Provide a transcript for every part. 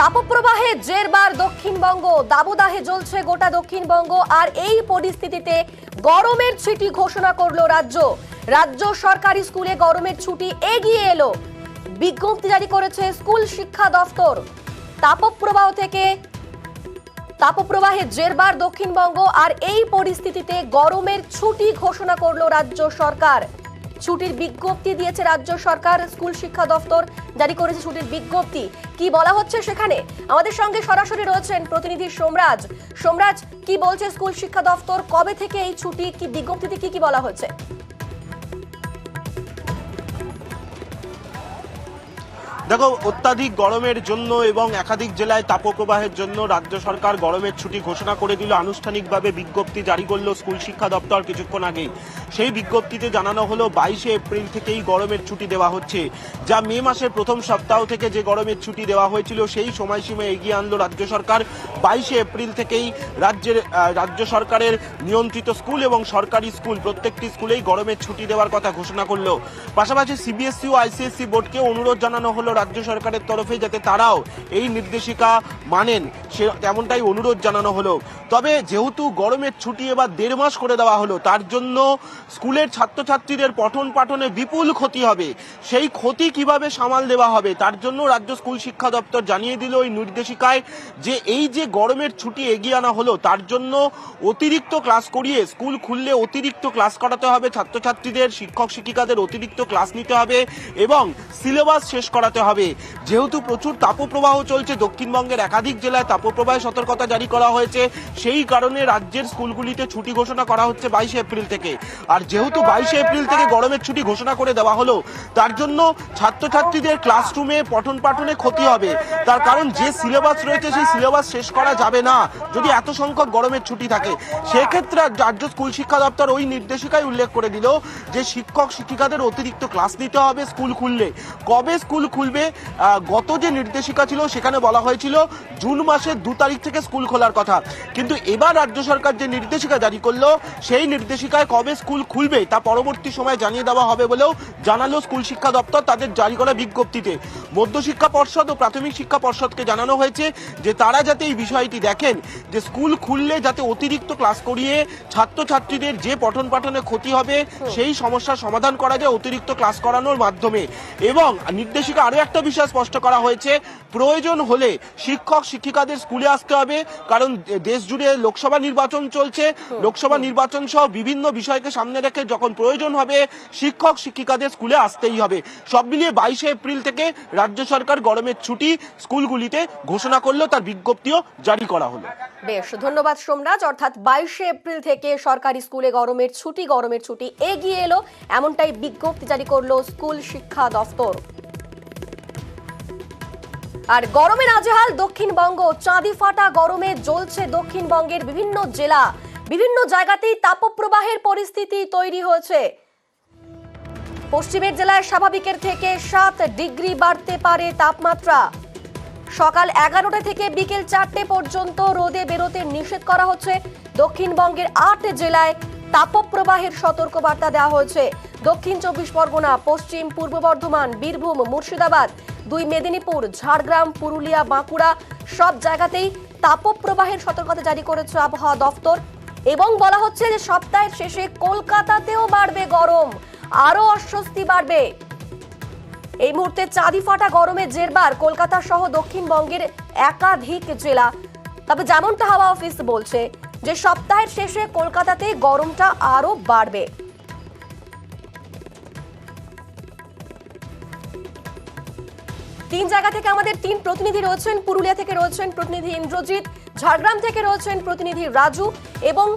তাপপ্রবাহে জেরবার দক্ষিণবঙ্গ, দাবদাহে জ্বলছে গোটা দক্ষিণবঙ্গ। আর এই পরিস্থিতিতে গরমের ছুটি ঘোষণা করলো রাজ্য সরকারি স্কুলে গরমের ছুটি এগিয়ে এলো। বিজ্ঞপ্তি জারি করেছে স্কুল শিক্ষা দফতর। তাপপ্রবাহে জেরবার দক্ষিণবঙ্গ, আর এই পরিস্থিতিতে গরমের ছুটি ঘোষণা করলো রাজ্য সরকার। ছুটির বিজ্ঞপ্তি দিয়েছে রাজ্য সরকার, স্কুল শিক্ষা দফতর জারি করেছে ছুটির বিজ্ঞপ্তি। কি বলা হচ্ছে সেখানে আমাদের সঙ্গে সরাসরি রয়েছেন প্রতিনিধি সোমরাজ। সোমরাজ, কি বলছে স্কুল শিক্ষা দফতর, কবে থেকে এই ছুটি, কি বিজ্ঞপ্তিতে কি বলা হচ্ছে? দেখো, অত্যাধিক গরমের জন্য এবং একাধিক জেলায় তাপপ্রবাহের জন্য রাজ্য সরকার গরমের ছুটি ঘোষণা করে দিল। আনুষ্ঠানিকভাবে বিজ্ঞপ্তি জারি করলো স্কুল শিক্ষা দপ্তর কিছুক্ষণ আগেই। সেই বিজ্ঞপ্তিতে জানানো হলো 22শে এপ্রিল থেকেই গরমের ছুটি দেওয়া হচ্ছে। যা মে মাসের প্রথম সপ্তাহ থেকে যে গরমের ছুটি দেওয়া হয়েছিল সেই সময়সীমা এগিয়ে আনলো রাজ্য সরকার। 22শে এপ্রিল থেকেই রাজ্য সরকারের নিয়ন্ত্রিত স্কুল এবং সরকারি স্কুল প্রত্যেকটি স্কুলেই গরমের ছুটি দেওয়ার কথা ঘোষণা করলো। পাশাপাশি সিবিএসই ও আইসিএসসি বোর্ডকে অনুরোধ জানানো হলো রাজ্য সরকারের তরফে যাতে তারাও এই নির্দেশিকা মানেন, তেমনটাই অনুরোধ জানানো হলো। তবে যেহেতু গরমের ছুটি এবার 1.5 মাস করে দেওয়া হলো, তার জন্য স্কুলের ছাত্রছাত্রীদের পঠন পাঠনে বিপুল ক্ষতি হবে। সেই ক্ষতি কিভাবে সামাল দেওয়া হবে তার জন্য রাজ্য স্কুল শিক্ষা দপ্তর জানিয়ে দিল ওই নির্দেশিকায় যে এই যে গরমের ছুটি এগিয়ে আনা হলো তার জন্য অতিরিক্ত ক্লাস করিয়ে স্কুল খুললে অতিরিক্ত ক্লাস করাতে হবে ছাত্রছাত্রীদের, শিক্ষক শিক্ষিকাদের অতিরিক্ত ক্লাস নিতে হবে এবং সিলেবাস শেষ করাতে হবে। যেহেতু প্রচুর তাপপ্রবাহ চলছে, দক্ষিণবঙ্গের একাধিক জেলায় তাপপ্রবাহে সতর্কতা জারি করা হয়েছে, সেই কারণে রাজ্যের স্কুলগুলিতে ছুটি ঘোষণা করা হচ্ছে 22শে এপ্রিল থেকে। আর যেহেতু 22শে এপ্রিল থেকে গরমের ছুটি ঘোষণা করে দেওয়া হলো, তার জন্য ছাত্রছাত্রীদের ক্লাসরুমে পঠন পাঠনে ক্ষতি হবে। তার কারণ যে সিলেবাস রয়েছে সেই সিলেবাস শেষ করা যাবে না যদি এত সংখ্যক গরমের ছুটি থাকে। সেক্ষেত্রে রাজ্য স্কুল শিক্ষা দপ্তর ওই নির্দেশিকায় উল্লেখ করে দিল যে শিক্ষক শিক্ষিকাদের অতিরিক্ত ক্লাস নিতে হবে স্কুল খুললে। কবে স্কুল খুলবে, গত যে নির্দেশিকা ছিল সেখানে বলা হয়েছিল জুন মাসের 2 তারিখ থেকে স্কুল খোলার কথা, কিন্তু এবার রাজ্য সরকার যে নির্দেশিকা জারি করলো সেই নির্দেশিকায় কবে স্কুল খুলবে তা পরবর্তী সময় জানিয়ে দেওয়া হবে বলেও জানালো স্কুল শিক্ষা দপ্তর তাদের জারি করা বিজ্ঞপ্তিতে। মধ্যশিক্ষা পর্ষদ ও প্রাথমিক শিক্ষা পর্ষদকে জানানো হয়েছে যে তারা যাতে এই বিষয়টি দেখেন যে স্কুল খুললে যাতে অতিরিক্ত ক্লাস করিয়ে ছাত্রছাত্রীদের যে পঠন পাঠনে ক্ষতি হবে সেই সমস্যার সমাধান করা যায় অতিরিক্ত ক্লাস করানোর মাধ্যমে। এবং নির্দেশিকা আরো একটা বিষয় স্পষ্ট করা হয়েছে, প্রয়োজন হলে শিক্ষক শিক্ষিকাদের স্কুলে আসতে হবে, কারণ দেশ জুড়ে লোকসভা নির্বাচন চলছে। লোকসভা নির্বাচন সহ বিভিন্ন বিষয়কে সামনে রেখে যখন প্রয়োজন হবে শিক্ষক শিক্ষিকাদের স্কুলে আসতেই হবে। সব মিলিয়ে 22শে এপ্রিল থেকে রাজ্য সরকার গরমের ছুটি স্কুলগুলিতে ঘোষণা করলো, তার বিজ্ঞপ্তিও জারি করা হলো। বেশ, ধন্যবাদ সোমরাজ। অর্থাৎ 22শে এপ্রিল থেকে সরকারি স্কুলে গরমের ছুটি এগিয়ে এলো, এমনটাই বিজ্ঞপ্তি জারি করলো স্কুল শিক্ষা দফতর। আর গরমে নাজেহাল দক্ষিণবঙ্গ, চাঁদি ফাটা গরমে জ্বলছে দক্ষিণবঙ্গের বিভিন্ন জেলা। বিভিন্ন জায়গাতেই তাপপ্রবাহের পরিস্থিতি তৈরি হয়েছে। পশ্চিমের জেলায় স্বাভাবিকের থেকে 7 ডিগ্রি বাড়তে পারে তাপমাত্রা। সকাল 11টা থেকে বিকেল 4টে পর্যন্ত রোদে বেরোতে নিষেধ করা হচ্ছে। দক্ষিণবঙ্গের 8 জেলায় তাপপ্রবাহের সতর্কবার্তা দেওয়া হয়েছে। দক্ষিণ 24 পরগনা, পশ্চিম পূর্ব বর্ধমান, বীরভূম, মুর্শিদাবাদ, 2 মেদিনীপুর, ঝাড়গ্রাম, পুরুলিয়া, বাঁকুড়া সব জায়গাতেই তাপপ্রবাহের সতর্কতা জারি করেছে আবহাওয়া দফতর। এবং বলা হচ্ছে যে সপ্তাহের শেষে কলকাতাতেও বাড়বে গরম, আরো অস্বস্তি বাড়বে। এই মুহূর্তে চাঁদি ফাটা গরমে জেরবার কলকাতা সহ দক্ষিণবঙ্গের একাধিক জেলা। তবে যেমনটা হাওয়া অফিস বলছে যে সপ্তাহের শেষে কলকাতাতে গরমটা আরো বাড়বে। তিন জায়গা থেকে আমাদের 3 প্রতিনিধি রয়েছেন। পুরুলিয়া থেকে রয়েছেন প্রতিনিধি ইন্দ্রজিৎ, ঝাড়গ্রাম থেকে রয়েছেন প্রতিনিধি রাজু এবং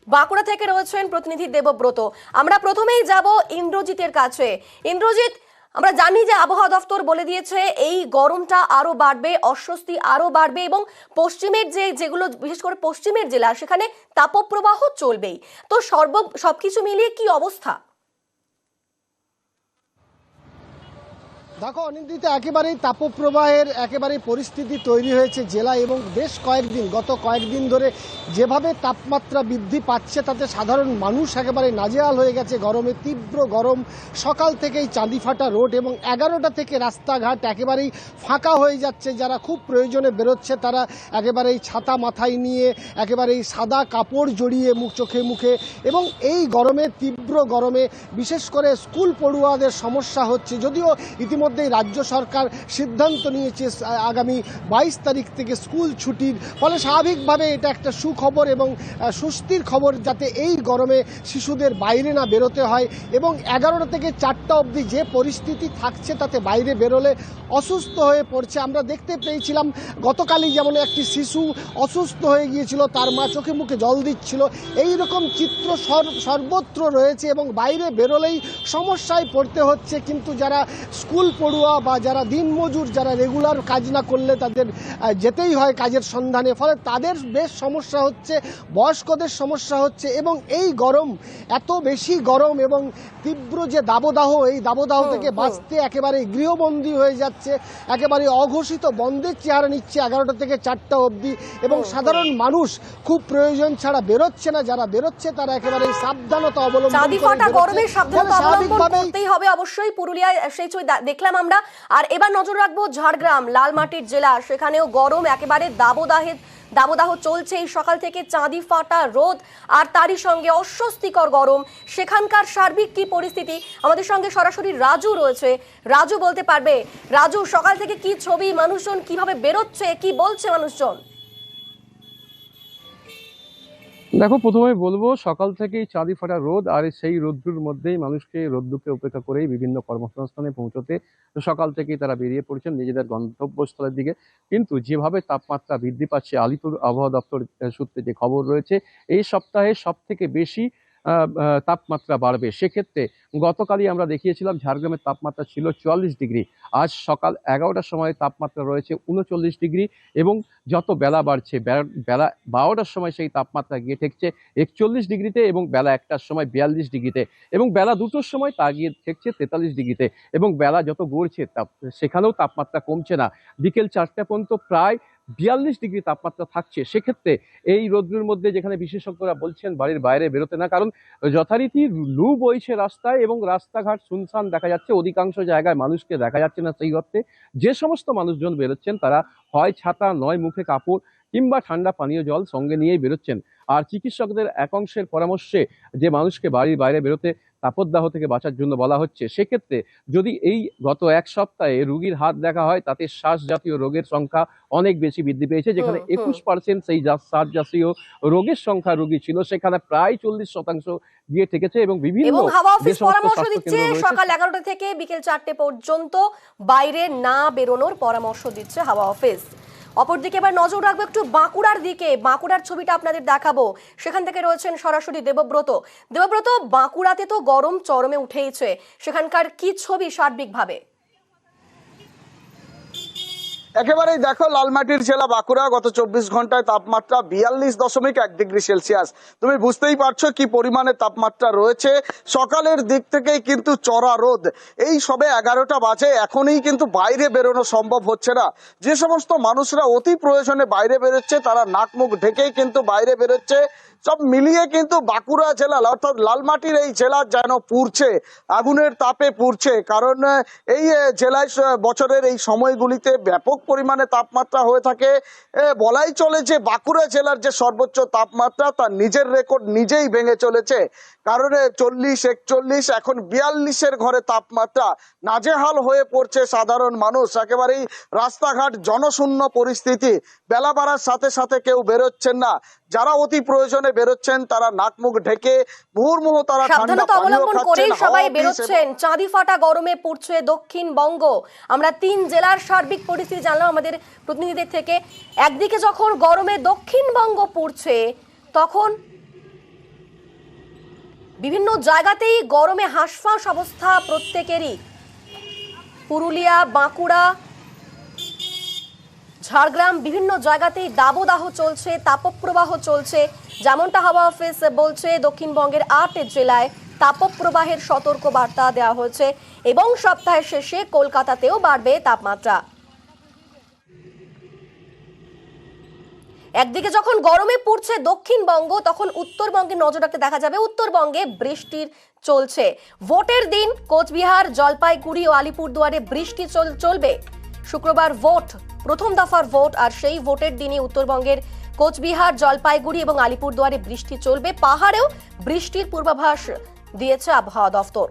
বাঁকুড়া থেকে রয়েছেন প্রতিনিধি দেবব্রত। আমরা প্রথমেই যাব ইন্দ্রজিতের কাছে। ইন্দ্রজিৎ, আমরা জানি যে আবহাওয়া দফতর বলে দিয়েছে এই গরমটা আরো বাড়বে, অস্বস্তি আরো বাড়বে এবং পশ্চিমের যেগুলো বিশেষ করে পশ্চিমের জেলা সেখানে তাপপ্রবাহ চলবেই। তো সবকিছু মিলিয়ে কি অবস্থা? দেখো অনিন্দিতা, একেবারেই তাপপ্রবাহের একেবারেই পরিস্থিতি তৈরি হয়েছে জেলায় এবং বেশ গত কয়েকদিন ধরে যেভাবে তাপমাত্রা বৃদ্ধি পাচ্ছে তাতে সাধারণ মানুষ একেবারে নাজেহাল হয়ে গেছে। গরমে তীব্র গরম, সকাল থেকেই চাঁদিফাটা রোড এবং 11টা থেকে রাস্তাঘাট একেবারেই ফাঁকা হয়ে যাচ্ছে। যারা খুব প্রয়োজনে বেরোচ্ছে তারা একেবারেই ছাতা মাথায় নিয়ে একেবারেই সাদা কাপড় জড়িয়ে চোখে মুখে, এবং এই গরমে তীব্র গরমে বিশেষ করে স্কুল পড়ুয়াদের সমস্যা হচ্ছে। যদিও ইতিমধ্যেই রাজ্য সরকার সিদ্ধান্ত নিয়েছে আগামী 22 তারিখ থেকে স্কুল ছুটির, ফলে স্বাভাবিকভাবে এটা একটা সুখবর এবং স্বস্তির খবর, যাতে এই গরমে শিশুদের বাইরে না বেরোতে হয়। এবং 11টা থেকে 4টা অবধি যে পরিস্থিতি থাকছে তাতে বাইরে বেরোলে অসুস্থ হয়ে পড়ছে। আমরা দেখতে পেয়েছিলাম গতকালই যেমন একটি শিশু অসুস্থ হয়ে গিয়েছিল, তার মা চোখে মুখে জল দিচ্ছিল। এই রকম চিত্র সর্বত্র রয়েছে এবং বাইরে বেরোলেই সমস্যায় পড়তে হচ্ছে। কিন্তু যারা স্কুল পড়ুয়া বা যারা দিনমজুর, যারা রেগুলার কাজ না করলে তাদের যেতেই হয় কাজের সন্ধানে, ফলে তাদের বেশ সমস্যা হচ্ছে, বয়স্কদের সমস্যা হচ্ছে। এবং এই গরম, এত বেশি গরম এবং তীব্র যে দাবদাহ, এই দাবদাহ থেকে বাঁচতে একেবারে গৃহবন্দী হয়ে যাচ্ছে, একেবারে অঘোষিত বন্ধের চেহারা নিচ্ছে 11টা থেকে 4টা অবধি। এবং সাধারণ মানুষ খুব প্রয়োজন ছাড়া বেরোচ্ছে না, যারা বেরোচ্ছে তারা একেবারে সাবধানতা অবলম্বন চাঁদিফাটা গরমের সাবধানতা অবলম্বন করতেই হবে অবশ্যই। পুরুলিয়ায় সেই ছবি দেখলাম আমরা। আর এবার নজর রাখবো ঝাড়গ্রাম, লালমাটির জেলা, সেখানেও গরম একেবারে দাবদাহ চলছে এই সকাল থেকে। চাঁদিফাটা রোদ আর তারই সঙ্গে অস্বস্তিকর গরম। সেখানকার সার্বিক কি পরিস্থিতি, আমাদের সঙ্গে সরাসরি রাজু রয়েছে। রাজু বলতে পারবে, রাজু সকাল থেকে কি ছবি, মানুষজন কিভাবে বেরোচ্ছে, কি বলছে মানুষজন? দেখো, প্রথমে বলবো সকাল থেকেই চাঁদিফাটা রোদ, আর সেই রোদ্দুর মধ্যেই মানুষকে রোদ্দুরকে উপেক্ষা করেই বিভিন্ন কর্মসংস্থানে পৌঁছতে সকাল থেকেই তারা বেরিয়ে পড়ছেন নিজেদের গন্তব্যস্থলের দিকে। কিন্তু যেভাবে তাপমাত্রা বৃদ্ধি পাচ্ছে, আলিপুর আবহাওয়া দপ্তর সূত্রে যে খবর রয়েছে, এই সপ্তাহে সব থেকে বেশি তাপমাত্রা বাড়বে। সেক্ষেত্রে গতকালই আমরা দেখিয়েছিলাম ঝাড়গ্রামের তাপমাত্রা ছিল 44 ডিগ্রি, আজ সকাল 11টার সময় তাপমাত্রা রয়েছে 39 ডিগ্রি, এবং যত বেলা বাড়ছে বেলা 12টার সময় সেই তাপমাত্রা গিয়ে ঠেকছে 41 ডিগ্রিতে, এবং বেলা 1টার সময় 42 ডিগ্রিতে, এবং বেলা 2টোর সময় তা গিয়ে ঠেকছে 43 ডিগ্রিতে, এবং বেলা যত গড়ছে সেখানেও তাপমাত্রা কমছে না। বিকেল 4টা পর্যন্ত প্রায় 42 ডিগ্রি তাপমাত্রা থাকছে। সেক্ষেত্রে এই রোদ্রের মধ্যে, যেখানে বিশেষজ্ঞরা বলছেন বাড়ির বাইরে বেরোতে না, কারণ যথারীতি লু বইছে রাস্তায় এবং রাস্তাঘাট শুনশান দেখা যাচ্ছে, অধিকাংশ জায়গায় মানুষকে দেখা যাচ্ছে না। সেই অর্থে যে সমস্ত মানুষজন বেরোচ্ছেন তারা হয় ছাতা, নয় মুখে কাপড় কিংবা ঠান্ডা পানীয় জল সঙ্গে নিয়েই বেরোচ্ছেন। আর চিকিৎসকদের একাংশের পরামর্শে যে মানুষকে বাড়ির বাইরে বেরোতে তাপদাহ থেকে বাঁচার জন্য বলা হচ্ছে। সেক্ষেত্রে যদি এই গত এক সপ্তাহে রোগীর হাত দেখা হয়, তাতে শ্বাস জাতীয় রোগের সংখ্যা অনেক বেশি বৃদ্ধি পেয়েছে। যেখানে 21% সেই শ্বাস জাতীয় রোগের সংখ্যা রোগী ছিল, সেখানে প্রায় 40% গিয়ে ঠেকেছে। এবং বিভিন্ন হাওয়া অফিস পরামর্শ দিচ্ছে সকাল 11টা থেকে বিকেল 4টে পর্যন্ত বাইরে না বেরোনোর পরামর্শ দিচ্ছে হাওয়া অফিস। অপরদিকে এবার নজর রাখবো একটু বাঁকুড়ার দিকে। বাঁকুড়ার ছবিটা আপনাদের দেখাবো, সেখান থেকে রয়েছেন সরাসরি দেবব্রত। বাঁকুড়াতে তো গরম চরমে উঠেইছে, সেখানকার কি ছবি সার্বিকভাবে? একেবারেই দেখো, লালমাটির জেলা বাঁকুড়া, গত 24 ঘন্টায় তাপমাত্রা 42.1 ডিগ্রি সেলসিয়াস। তুমি বুঝতেই পারছো কি পরিমাণে তাপমাত্রা রয়েছে। সকালের দিক থেকেই কিন্তু চড়া রোদ, এই সবে 11টা বাজে, এখনই কিন্তু বাইরে বেরোনো সম্ভব হচ্ছে না। যে সমস্ত মানুষরা অতি প্রয়োজনে বাইরে বেরোচ্ছে তারা নাক মুখ ঢেকেই কিন্তু বাইরে বেরোচ্ছে। সব মিলিয়ে কিন্তু বাঁকুড়া জেলা, অর্থাৎ লালমাটির এই জেলা যেন পুড়ছে, আগুনের তাপে পুড়ছে। কারণ এই জেলায় বছরের এই সময়গুলিতে ব্যাপক পরিমাণে তাপমাত্রা হয়ে থাকে। বলাই চলে যে বাঁকুড়া জেলার যে সর্বোচ্চ তাপমাত্রা তার নিজের রেকর্ড নিজেই ভেঙে চলেছে। কারণ 40, 41, এখন 42-এর ঘরে তাপমাত্রা। নাজেহাল হয়ে পড়ছে সাধারণ মানুষ, একেবারেই রাস্তাঘাট জনশূন্য পরিস্থিতি। বেলা বাড়ার সাথে সাথে কেউ বেরোচ্ছেন না। যারা অতি প্রয়োজনে বেরোচ্ছেন তারা নাক মুখ ঢেকে মুহুর্মুহু তারা ঠান্ডা পানীয় খাচ্ছেন। সবাই বেরোচ্ছেন, চাঁদিফাটা গরমে পড়ছে দক্ষিণবঙ্গ। আমরা 3 জেলার সার্বিক পরিস্থিতি জানলাম আমাদের প্রতিনিধিদের থেকে। একদিকে যখন গরমে দক্ষিণবঙ্গ পড়ছে, তখন বিভিন্ন জায়গাতেই গরমে হাঁসফাঁস অবস্থা প্রত্যেকেরই। পুরুলিয়া, বাঁকুড়া, ঝাড়গ্রাম, বিভিন্ন জায়গাতেই দাবদাহ চলছে, তাপপ্রবাহ চলছে। যেমনটা হাওয়া অফিস বলছে, দক্ষিণবঙ্গের 8 জেলায় তাপপ্রবাহের সতর্ক বার্তা দেওয়া হয়েছে এবং সপ্তাহের শেষে কলকাতাতেও বাড়বে তাপমাত্রা। একদিকে যখন গরমে পুড়ছে দক্ষিণবঙ্গ, তখন উত্তরবঙ্গে নজর রাখতে দেখা যাবে উত্তরবঙ্গে বৃষ্টির চলছে। ভোটের দিন কোচবিহার, জলপাইগুড়ি ও আলিপুরদুয়ারে বৃষ্টি চলবে। শুক্রবার ভোট, প্রথম দফার ভোট, আর সেই ভোটের দিনই উত্তরবঙ্গের কোচবিহার, জলপাইগুড়ি এবং আলিপুরদুয়ারে বৃষ্টি চলবে। পাহাড়েও বৃষ্টির পূর্বাভাস দিয়েছে আবহাওয়া দফতর।